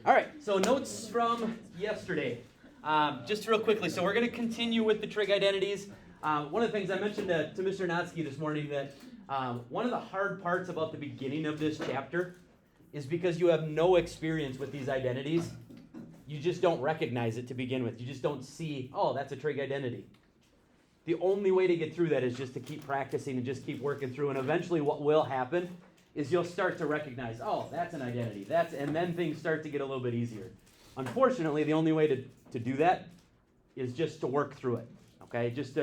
All right, so notes from yesterday. Just real quickly, so we're going to continue with the trig identities. One of the things I mentioned to Mr. Notsky this morning that one of the hard parts about the beginning of this chapter is because you have no experience with these identities. You just don't recognize it to begin with. You just don't see, oh, that's a trig identity. The only way to get through that is just to keep practicing and just keep working through. And eventually what will happen is you'll start to recognize, oh, that's an identity. And then things start to get a little bit easier. Unfortunately, the only way to do that is just to work through it. Okay, just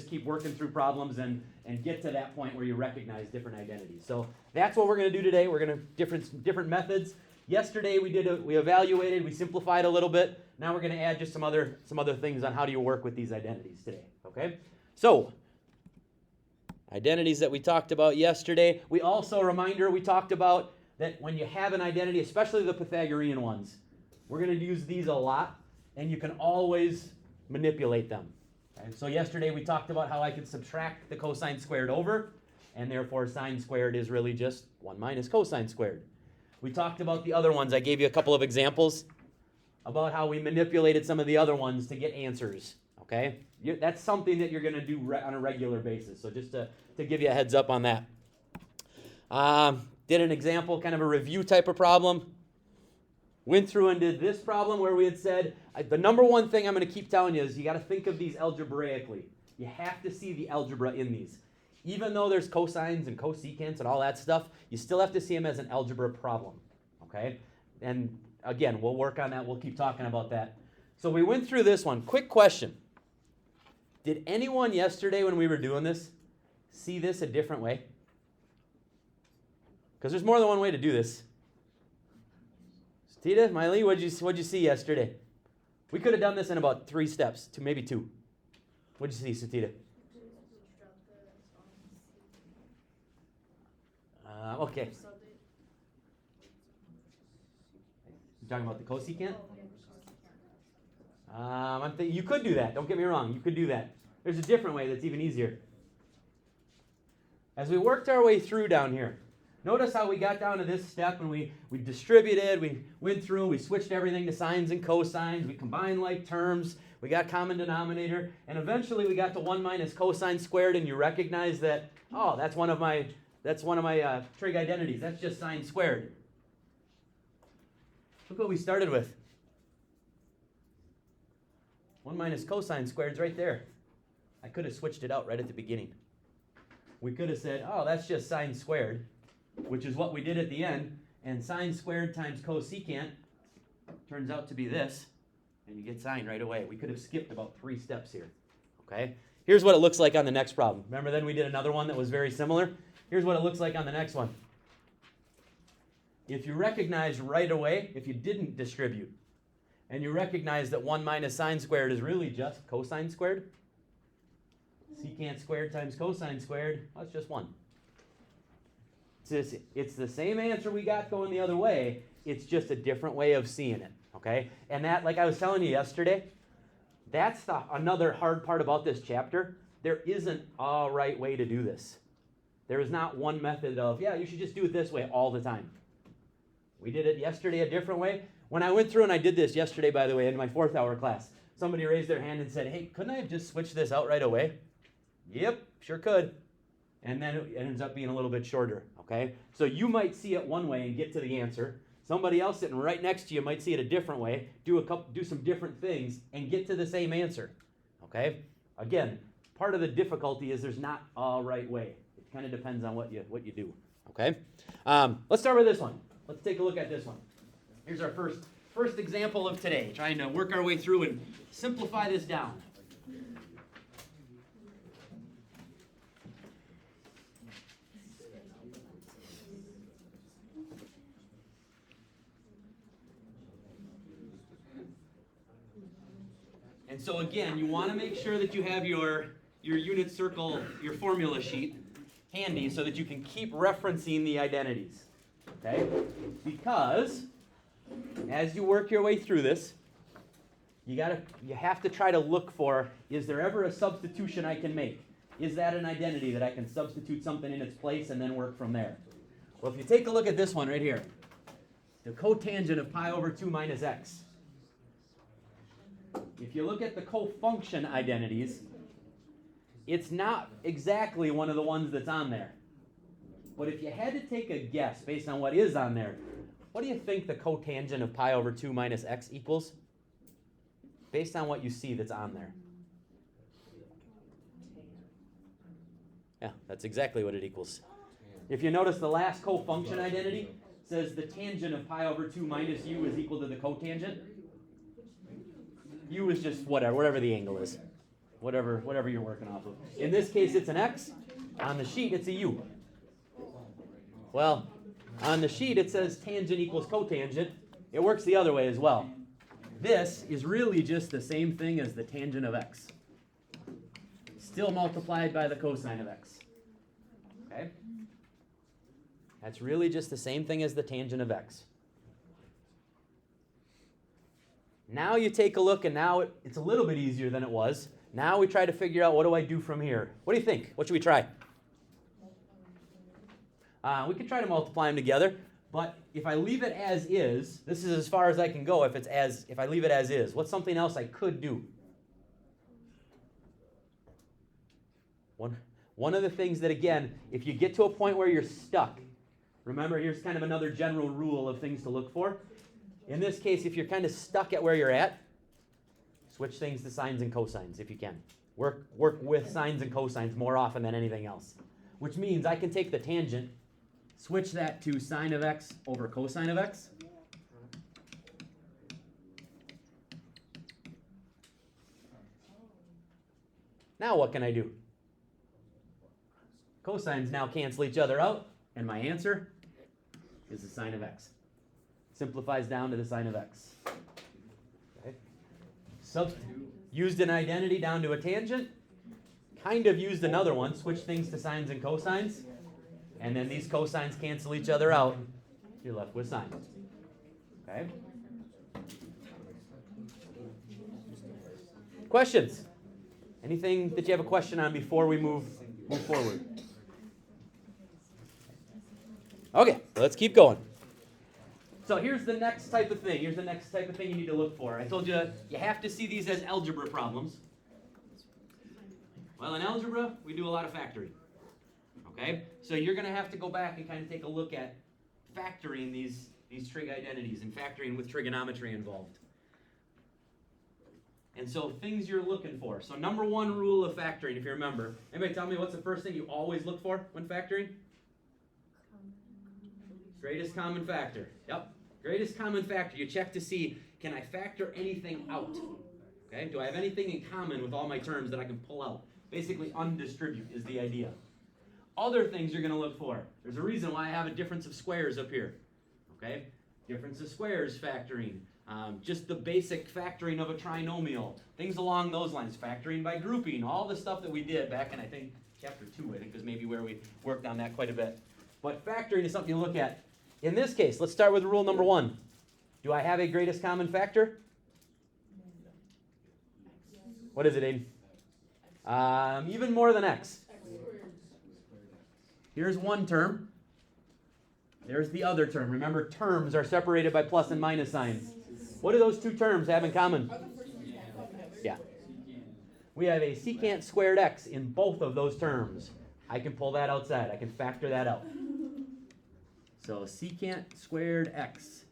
keep working through problems and get to that point where you recognize different identities. So that's what we're going to do today. We're going to different methods. Yesterday we evaluated, we simplified a little bit. Now we're going to add just some other things on how do you work with these identities today. Okay, so identities that we talked about yesterday. We also, a reminder, we talked about that when you have an identity, especially the Pythagorean ones, we're going to use these a lot, and you can always manipulate them. Okay? So yesterday we talked about how I could subtract the cosine squared over, and therefore sine squared is really just 1 minus cosine squared. We talked about the other ones. I gave you a couple of examples about how we manipulated some of the other ones to get answers. Okay? That's something that you're going to do on a regular basis. So just to give you a heads up on that. Did an example, kind of a review type of problem. Went through and did this problem where we had said, the number one thing I'm going to keep telling you is you got to think of these algebraically. You have to see the algebra in these. Even though there's cosines and cosecants and all that stuff, you still have to see them as an algebra problem. Okay? And again, we'll work on that. We'll keep talking about that. So we went through this one. Quick question. Did anyone yesterday when we were doing this see this a different way? Because there's more than one way to do this. Tita, Miley, what'd you see yesterday? We could have done this in about 3 steps, maybe 2. What'd you see, Satita? Okay. You talking about the cosecant? You could do that. Don't get me wrong. You could do that. There's a different way that's even easier. As we worked our way through down here, notice how we got down to this step and we distributed, we went through, we switched everything to sines and cosines, we combined like terms, we got common denominator, and eventually we got to 1 minus cosine squared, and you recognize that, oh, that's one of my trig identities. That's just sine squared. Look what we started with. 1 minus cosine squared is right there. I could have switched it out right at the beginning. We could have said, oh, that's just sine squared, which is what we did at the end, and sine squared times cosecant turns out to be this, and you get sine right away. We could have skipped about 3 steps here. Okay? Here's what it looks like on the next problem. Remember then we did another one that was very similar? Here's what it looks like on the next one. If you recognize right away, if you didn't distribute, and you recognize that 1 minus sine squared is really just cosine squared, secant squared times cosine squared, well, it's just 1. It's the same answer we got going the other way, it's just a different way of seeing it, okay? And that, like I was telling you yesterday, that's another hard part about this chapter. There isn't a right way to do this. There is not one method of, yeah, you should just do it this way all the time. We did it yesterday a different way. When I went through and I did this yesterday, by the way, in my 4th hour class, somebody raised their hand and said, hey, couldn't I have just switched this out right away? Yep, sure could. And then it ends up being a little bit shorter, okay? So you might see it one way and get to the answer. Somebody else sitting right next to you might see it a different way, do some different things, and get to the same answer, okay? Again, part of the difficulty is there's not a right way. It kind of depends on what you do, okay? Let's start with this one. Let's take a look at this one. Here's our first example of today, trying to work our way through and simplify this down. And so again, you want to make sure that you have your unit circle, your formula sheet handy so that you can keep referencing the identities. Okay? Because as you work your way through this, you have to try to look for, is there ever a substitution I can make? Is that an identity that I can substitute something in its place and then work from there? Well, if you take a look at this one right here, the cotangent of pi over 2 minus x. If you look at the cofunction identities, it's not exactly one of the ones that's on there. But if you had to take a guess based on what is on there, what do you think the cotangent of pi over 2 minus x equals? Based on what you see that's on there. Yeah, that's exactly what it equals. If you notice the last cofunction identity says the tangent of pi over 2 minus u is equal to the cotangent. U is just whatever the angle is. Whatever you're working off of. In this case, it's an x. On the sheet, it's a u. Well, on the sheet, it says tangent equals cotangent. It works the other way as well. This is really just the same thing as the tangent of x. Still multiplied by the cosine of x. Okay? That's really just the same thing as the tangent of x. Now you take a look, and now it's a little bit easier than it was. Now we try to figure out, what do I do from here? What do you think? What should we try? We could try to multiply them together, but if I leave it as is, this is as far as I can go if I leave it as is. What's something else I could do? One of the things that, again, if you get to a point where you're stuck, remember, here's kind of another general rule of things to look for. In this case, if you're kind of stuck at where you're at, switch things to sines and cosines if you can. Work with sines and cosines more often than anything else. Which means I can take the tangent, switch that to sine of x over cosine of x. Now what can I do? Cosines now cancel each other out, and my answer is the sine of x. Simplifies down to the sine of x. Okay. Used an identity down to a tangent. Kind of used another one. Switch things to sines and cosines. And then these cosines cancel each other out. You're left with sines. Okay. Questions? Anything that you have a question on before we move forward? Okay, let's keep going. So here's the next type of thing. Here's the next type of thing you need to look for. I told you, you have to see these as algebra problems. Well, in algebra, we do a lot of factoring. Okay? So you're going to have to go back and kind of take a look at factoring these trig identities and factoring with trigonometry involved. And so things you're looking for. So number one rule of factoring, if you remember. Anybody tell me what's the first thing you always look for when factoring? Greatest common factor. Yep. Greatest common factor. You check to see, can I factor anything out? Okay? Do I have anything in common with all my terms that I can pull out? Basically, undistribute is the idea. Other things you're going to look for. There's a reason why I have a difference of squares up here. Okay? Difference of squares factoring. Just the basic factoring of a trinomial. Things along those lines. Factoring by grouping. All the stuff that we did back in, I think, chapter 2, I think, was maybe where we worked on that quite a bit. But factoring is something you look at. In this case, let's start with rule number 1. Do I have a greatest common factor? What is it, Aiden? Even more than x. Here's one term. There's the other term. Remember, terms are separated by plus and minus signs. What do those two terms have in common? Yeah. We have a secant squared x in both of those terms. I can pull that outside. I can factor that out. So secant squared x.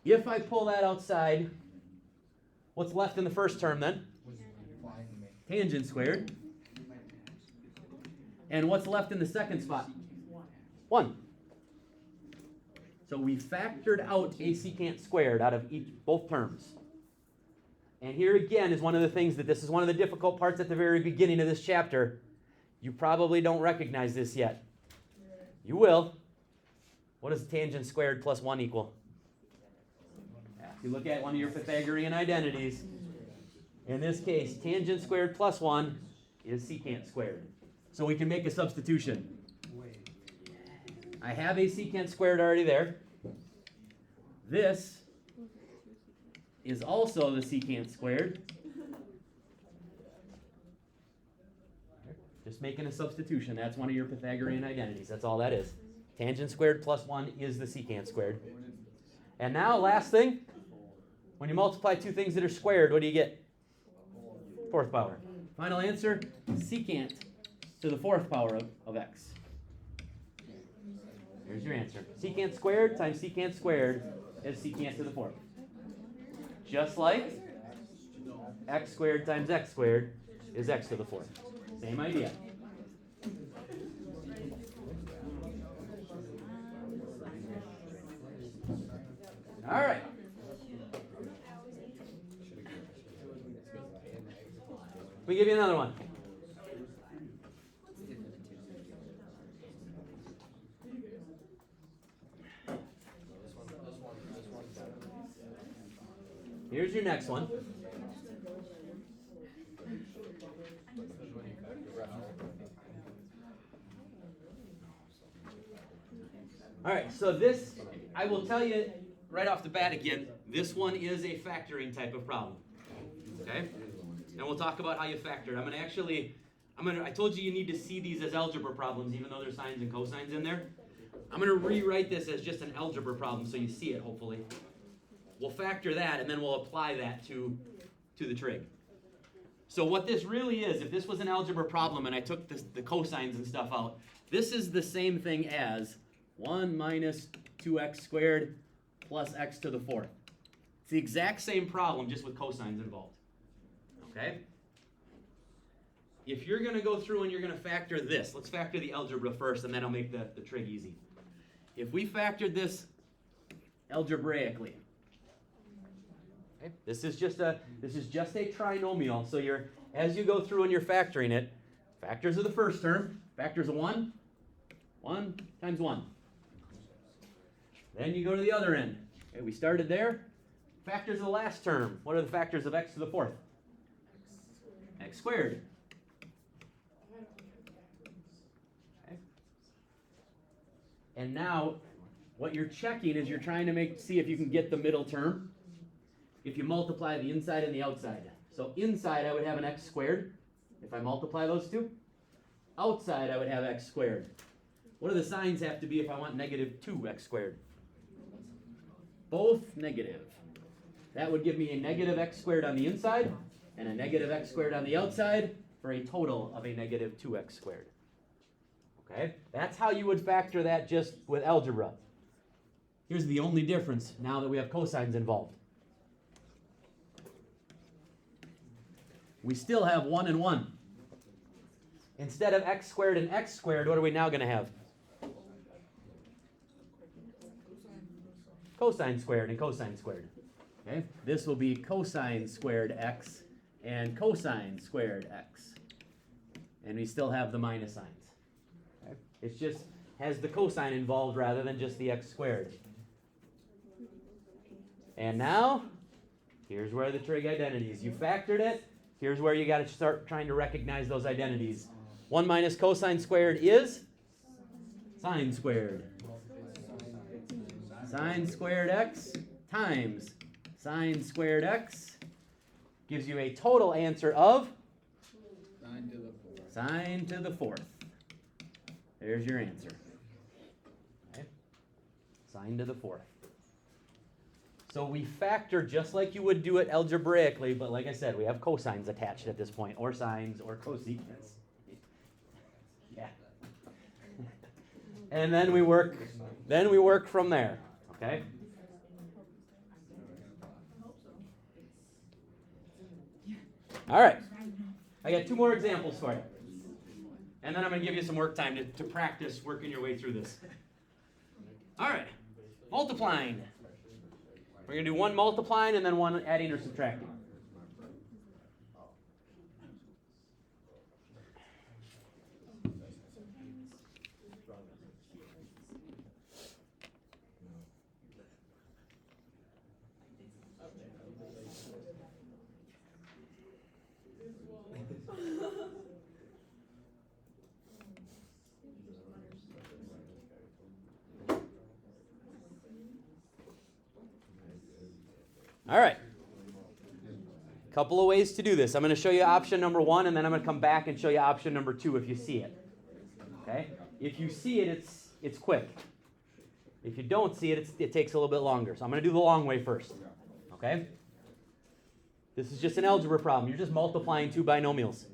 If I pull that outside, what's left in the first term then? Tangent squared. And what's left in the second spot? 1. So we factored out a secant squared out of both terms. And here again is one of the things this is one of the difficult parts at the very beginning of this chapter. You probably don't recognize this yet. You will. What does tangent squared plus 1 equal? If you look at one of your Pythagorean identities, in this case, tangent squared plus 1 is secant squared. So we can make a substitution. I have a secant squared already there. This is also the secant squared. Just making a substitution. That's one of your Pythagorean identities. That's all that is. Tangent squared plus 1 is the secant squared. And now, last thing, when you multiply two things that are squared, what do you get? Fourth power. Final answer, secant to the fourth power of x. Here's your answer. Secant squared times secant squared is secant to the fourth. Just like x squared times x squared is x to the fourth. Same idea. All right. Let me give you another one. Here's your next one. All right, so this, I will tell you right off the bat again, this one is a factoring type of problem. Okay? And we'll talk about how you factor it. I told you need to see these as algebra problems, even though there's sines and cosines in there. I'm going to rewrite this as just an algebra problem so you see it, hopefully. We'll factor that, and then we'll apply that to the trig. So what this really is, if this was an algebra problem and I took the cosines and stuff out, this is the same thing as 1 minus 2x squared plus x to the fourth. It's the exact same problem, just with cosines involved. Okay? If you're going to go through and you're going to factor this, let's factor the algebra first, and then I'll make the trig easy. If we factored this algebraically, okay, this is just a trinomial. So as you go through and you're factoring it, factors of the first term, factors of 1 times 1. Then you go to the other end. Okay, we started there. Factors of the last term. What are the factors of x to the fourth? X squared. Okay. And now, what you're checking is you're trying to see if you can get the middle term. If you multiply the inside and the outside. So inside I would have an x squared, if I multiply those two. Outside I would have x squared. What do the signs have to be if I want negative 2x squared? Both negative. That would give me a negative x squared on the inside and a negative x squared on the outside for a total of a negative 2x squared. Okay? That's how you would factor that just with algebra. Here's the only difference now that we have cosines involved. We still have 1 and 1. Instead of x squared and x squared, what are we now going to have? Cosine squared and cosine squared. Okay? This will be cosine squared x and cosine squared x. And we still have the minus signs. Okay? It just has the cosine involved rather than just the x squared. And now, here's where the trig identities. You factored it. Here's where you got to start trying to recognize those identities. 1 minus cosine squared is sine squared. Sine squared x times sine squared x gives you a total answer of sine to the fourth. There's your answer. Okay. Sine to the fourth. So we factor just like you would do it algebraically, but like I said, we have cosines attached at this point, or sines, or cosecants. Yeah. And then we work from there. Okay? All right. I got 2 more examples for you. And then I'm going to give you some work time to practice working your way through this. All right. Multiplying. We're going to do 1 multiplying and then 1 adding or subtracting. All right. Couple of ways to do this. I'm going to show you option number 1, and then I'm going to come back and show you option number 2 if you see it. Okay? If you see it, it's quick. If you don't see it, it takes a little bit longer. So I'm going to do the long way first. Okay? This is just an algebra problem. You're just multiplying two binomials.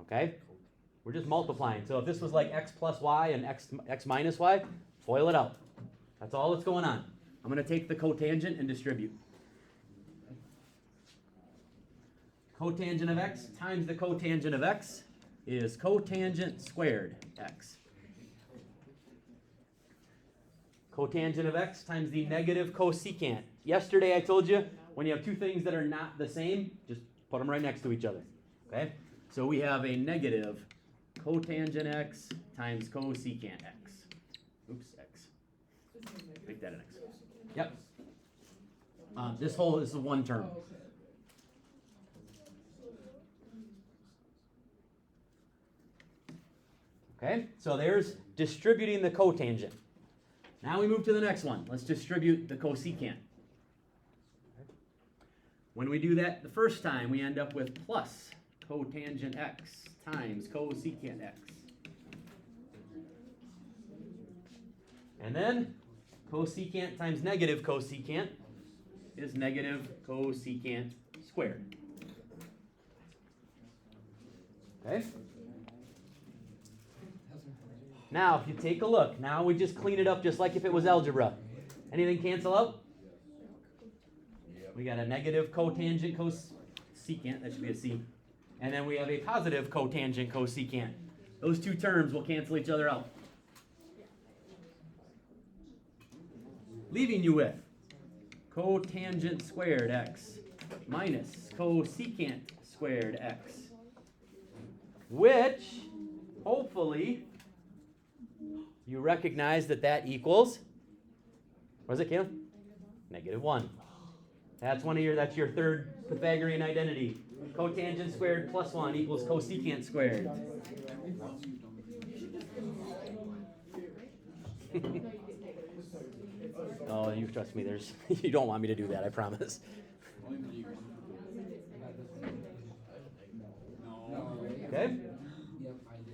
Okay? We're just multiplying. So if this was like x plus y and x minus y, FOIL it out. That's all that's going on. I'm going to take the cotangent and distribute. Cotangent of x times the cotangent of x is cotangent squared x. Cotangent of x times the negative cosecant. Yesterday I told you, when you have two things that are not the same, just put them right next to each other. Okay? So we have a negative cotangent x times cosecant x. Oops, x. Make that an x. Yep. This is one term. Okay, so there's distributing the cotangent. Now we move to the next one. Let's distribute the cosecant. When we do that the first time, we end up with plus cotangent x times cosecant x. And then cosecant times negative cosecant is negative cosecant squared. Okay? Now, if you take a look, now we just clean it up just like if it was algebra. Anything cancel out? We got a negative cotangent cosecant, that should be a C. And then we have a positive cotangent cosecant. Those two terms will cancel each other out. Leaving you with cotangent squared x minus cosecant squared x, which, hopefully, you recognize that equals, what is it, Caleb? Negative 1. That's your third Pythagorean identity. Cotangent squared plus 1 equals cosecant squared. Oh, you trust me, you don't want me to do that, I promise. Okay?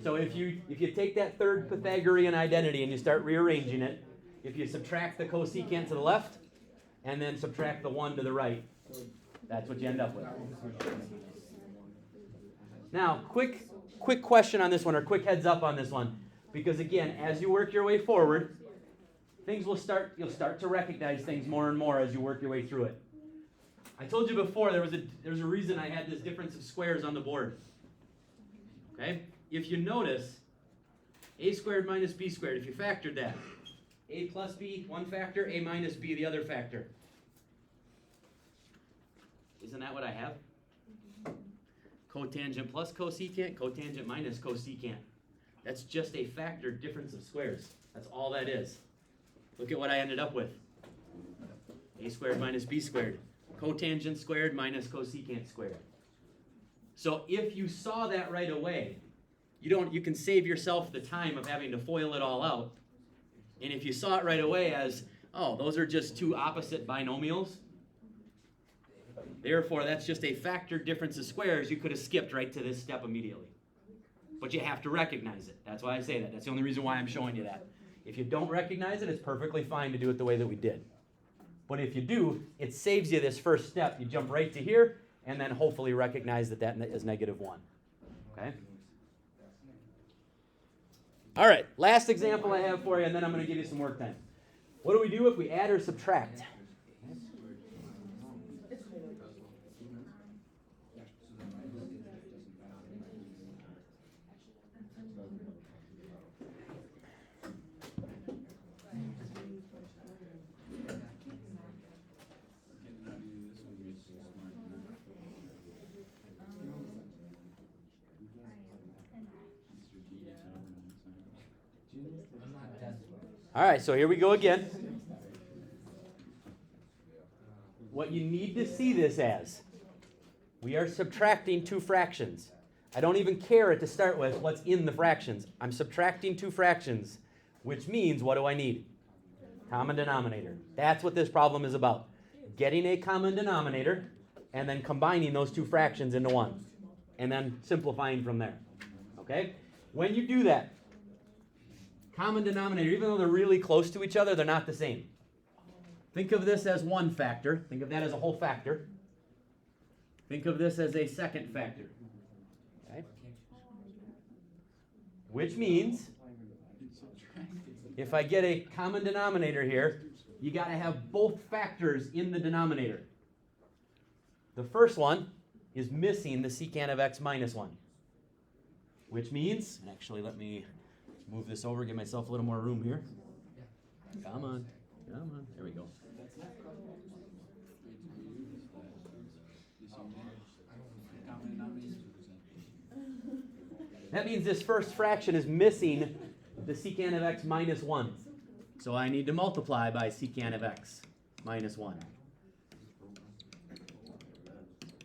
So if you take that third Pythagorean identity and you start rearranging it, if you subtract the cosecant to the left and then subtract the 1 to the right, that's what you end up with. Now, quick question on this one, or quick heads up on this one, because again, as you work your way forward, you'll start to recognize things more and more as you work your way through it. I told you before there's a reason I had this difference of squares on the board. Okay? If you notice, a squared minus b squared, if you factored that, a plus b, one factor, a minus b, the other factor. Isn't that what I have? Cotangent plus cosecant, cotangent minus cosecant. That's just a factor difference of squares. That's all that is. Look at what I ended up with. A squared minus b squared. Cotangent squared minus cosecant squared. So if you saw that right away, you can save yourself the time of having to FOIL it all out. And if you saw it right away as, oh, those are just two opposite binomials, therefore that's just a factor difference of squares, you could have skipped right to this step immediately. But you have to recognize it. That's why I say that. That's the only reason why I'm showing you that. If you don't recognize it, it's perfectly fine to do it the way that we did. But if you do, it saves you this first step. You jump right to here, and then hopefully recognize that is negative 1. Okay? All right, last example I have for you, and then I'm going to give you some work time. What do we do if we add or subtract? All right, so here we go again. What you need to see this as, we are subtracting two fractions. I don't even care to start with what's in the fractions. I'm subtracting two fractions, which means what do I need? Common denominator. That's what this problem is about. Getting a common denominator and then combining those two fractions into one. And then simplifying from there. Okay? When you do that, common denominator, even though they're really close to each other, they're not the same. Think of this as one factor. Think of that as a whole factor. Think of this as a second factor. Okay? Which means, if I get a common denominator here, you got to have both factors in the denominator. The first one is missing the secant of x minus 1. Which means, actually let me move this over, give myself a little more room here. Come on, there we go. That means this first fraction is missing the secant of x minus 1. So I need to multiply by secant of x minus 1.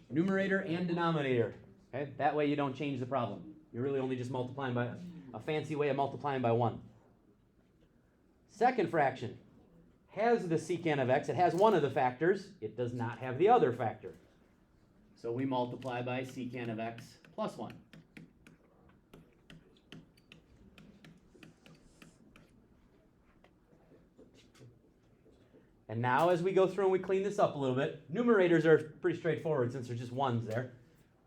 Numerator and denominator. Okay? That way you don't change the problem. You're really only just multiplying by a fancy way of multiplying by 1. Second fraction has the secant of x. It has one of the factors. It does not have the other factor. So we multiply by secant of x plus 1. And now as we go through and we clean this up a little bit, numerators are pretty straightforward since there's just ones there.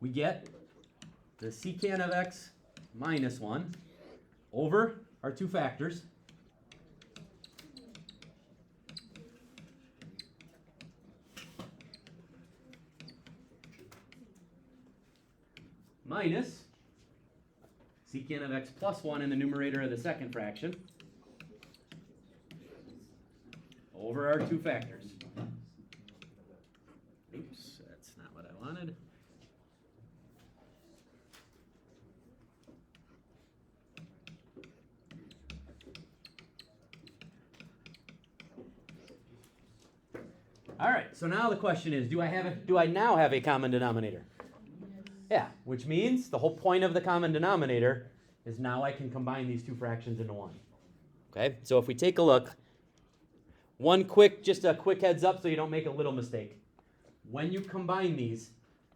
We get the secant of x minus 1 over our two factors minus secant of x plus 1 in the numerator of the second fraction over our two factors. Oops, that's not what I wanted. All right, so now the question is, do I now have a common denominator? Yeah, which means the whole point of the common denominator is now I can combine these two fractions into one. Okay, so if we take a look, just a quick heads up so you don't make a little mistake. When you combine these,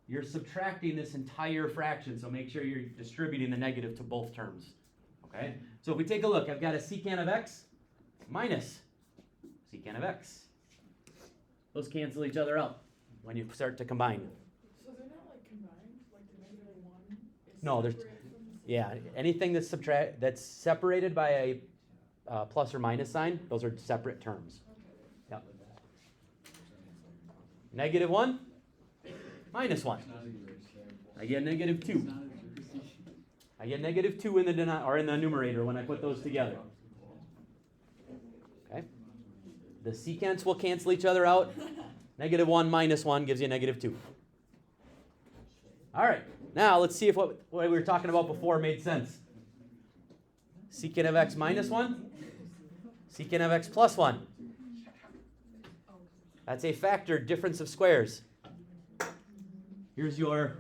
you're subtracting this entire fraction, so make sure you're distributing the negative to both terms. Okay, so if we take a look, I've got a secant of x minus secant of x. Those cancel each other out when you start to combine. So they're not like combined, like the negative 1 is No, there's separated from the anything that's separated by a plus or minus sign, those are separate terms. Yep. Negative 1, minus 1. I get negative 2. I get negative 2 in the numerator when I put those together. Okay. The secants will cancel each other out. Negative 1 minus 1 gives you negative 2. All right. Now let's see if what we were talking about before made sense. Secant of x minus 1. Secant of x plus 1. That's a factor difference of squares. Here's your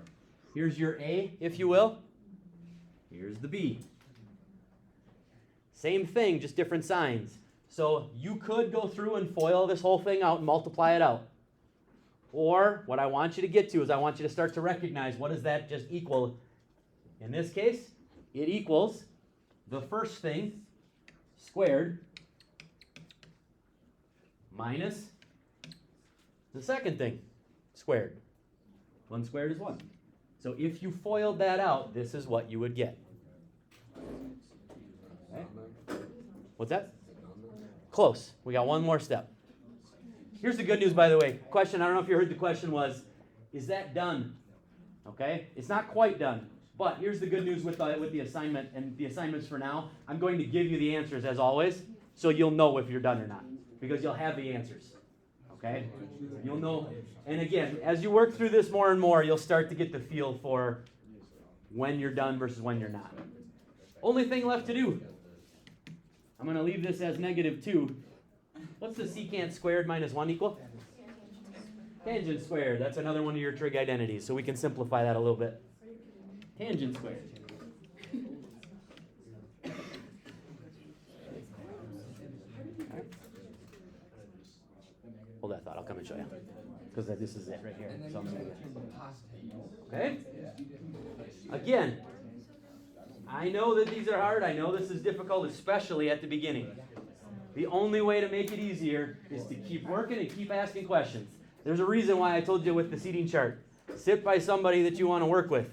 A, if you will. Here's the B. Same thing, just different signs. So you could go through and FOIL this whole thing out and multiply it out. Or what I want you to get to is I want you to start to recognize what does that just equal. In this case, it equals the first thing squared minus the second thing squared. 1 squared is 1. So if you FOILed that out, this is what you would get. Okay. What's that? Close. We got one more step. Here's the good news, by the way. Question, I don't know if you heard the question was, is that done? Okay? It's not quite done. But here's the good news with the assignment and the assignments for now. I'm going to give you the answers as always, so you'll know if you're done or not, because you'll have the answers. Okay? You'll know. And again, as you work through this more and more, you'll start to get the feel for when you're done versus when you're not. Only thing left to do. I'm going to leave this as negative 2. What's the secant squared minus 1 equal? Tangent squared. That's another one of your trig identities, so we can simplify that a little bit. Tangent squared. Right. Hold that thought. I'll come and show you. Because this is it right here. So I'm gonna get it. Okay? Again, I know that these are hard. I know this is difficult, especially at the beginning. The only way to make it easier is to keep working and keep asking questions. There's a reason why I told you with the seating chart. Sit by somebody that you want to work with,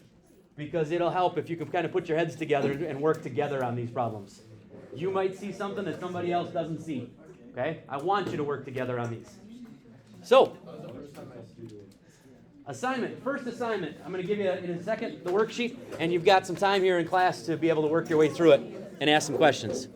because it'll help if you can kind of put your heads together and work together on these problems. You might see something that somebody else doesn't see. Okay? I want you to work together on these. So, assignment. First assignment. I'm going to give you in a second the worksheet, and you've got some time here in class to be able to work your way through it and ask some questions.